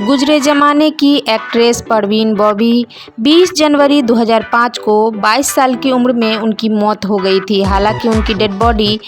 गुजरे ज़माने की एक्ट्रेस परवीन बॉबी 20 जनवरी 2005 को 22 साल की उम्र में उनकी मौत हो गई थी। हालांकि उनकी डेड बॉडी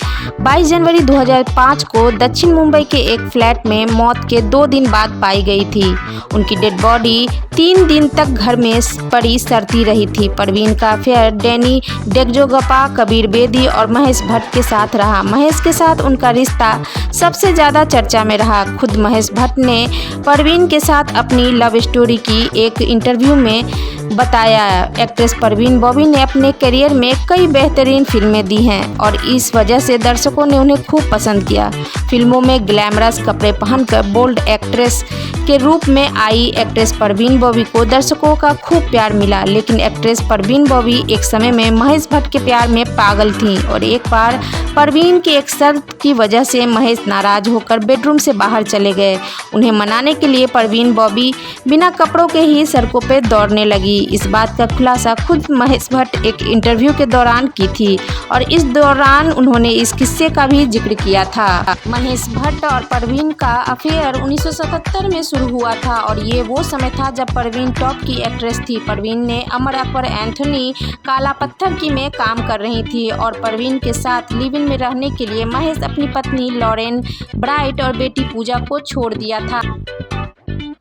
22 जनवरी 2005 को दक्षिण मुंबई के एक फ्लैट में मौत के 2 दिन बाद पाई गई थी। उनकी डेड बॉडी 3 दिन तक घर में पड़ी सड़ती रही थी। परवीन का अफेयर डैनी डेगजोगपा, कबीर बेदी और महेश भट्ट के साथ रहा। महेश के साथ उनका रिश्ता सबसे ज़्यादा चर्चा में रहा। खुद महेश भट्ट ने परवीन के साथ अपनी लव स्टोरी की एक इंटरव्यू में बताया। एक्ट्रेस परवीन बॉबी ने अपने करियर में कई बेहतरीन फिल्में दी हैं और इस वजह से दर्शकों ने उन्हें खूब पसंद किया। फिल्मों में ग्लैमरस कपड़े पहनकर बोल्ड एक्ट्रेस के रूप में आई एक्ट्रेस परवीन बॉबी को दर्शकों का खूब प्यार मिला। लेकिन एक्ट्रेस परवीन बॉबी एक समय में महेश भट्ट के प्यार में पागल थीं और एक बार परवीन की एक शर्त की वजह से महेश नाराज होकर बेडरूम से बाहर चले गए। उन्हें मनाने के लिए परवीन बॉबी बिना कपड़ों के ही सड़कों पर दौड़ने लगी। इस बात का खुलासा खुद महेश भट्ट एक इंटरव्यू के दौरान की थी और इस दौरान उन्होंने इस किस्से का भी जिक्र किया था। महेश भट्ट और परवीन का अफेयर 1977 में शुरू हुआ था और ये वो समय था जब परवीन टॉप की एक्ट्रेस थी। परवीन ने अमर अकबर एंथोनी काला पत्थर की में काम कर रही थी और परवीन के साथ लिव इन में रहने के लिए महेश अपनी पत्नी लॉरेन ब्राइट और बेटी पूजा को छोड़ दिया था।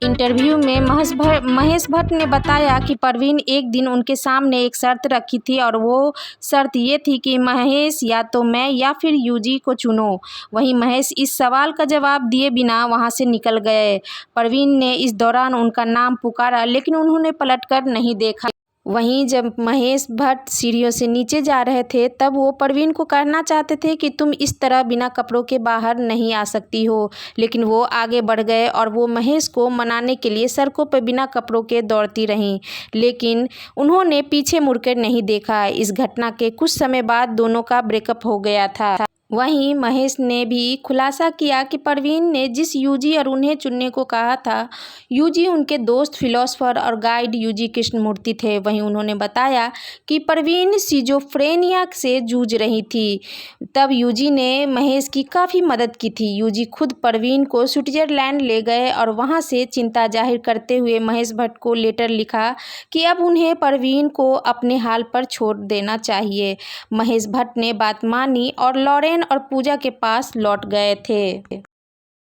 इंटरव्यू में महेश भट्ट ने बताया कि परवीन एक दिन उनके सामने एक शर्त रखी थी और वो शर्त ये थी कि महेश या तो मैं या फिर यूजी को चुनो। वहीं महेश इस सवाल का जवाब दिए बिना वहां से निकल गए। परवीन ने इस दौरान उनका नाम पुकारा लेकिन उन्होंने पलटकर नहीं देखा। वहीं जब महेश भट्ट सीढ़ियों से नीचे जा रहे थे तब वो परवीन को कहना चाहते थे कि तुम इस तरह बिना कपड़ों के बाहर नहीं आ सकती हो, लेकिन वो आगे बढ़ गए और वो महेश को मनाने के लिए सड़कों पर बिना कपड़ों के दौड़ती रहीं, लेकिन उन्होंने पीछे मुड़कर नहीं देखा। इस घटना के कुछ समय बाद दोनों का ब्रेकअप हो गया था। वहीं महेश ने भी खुलासा किया कि परवीन ने जिस यूजी और उन्हें चुनने को कहा था, यूजी उनके दोस्त फिलोसोफर और गाइड यूजी कृष्णमूर्ति थे। वहीं उन्होंने बताया कि परवीन सिजोफ्रेनिया से जूझ रही थी। तब यूजी ने महेश की काफ़ी मदद की थी। यूजी खुद परवीन को स्विट्जरलैंड ले गए और वहां से चिंता जाहिर करते हुए महेश भट्ट को लेटर लिखा कि अब उन्हें परवीन को अपने हाल पर छोड़ देना चाहिए। महेश भट्ट ने बात मानी और लॉरेन और पूजा के पास लौट गए थे।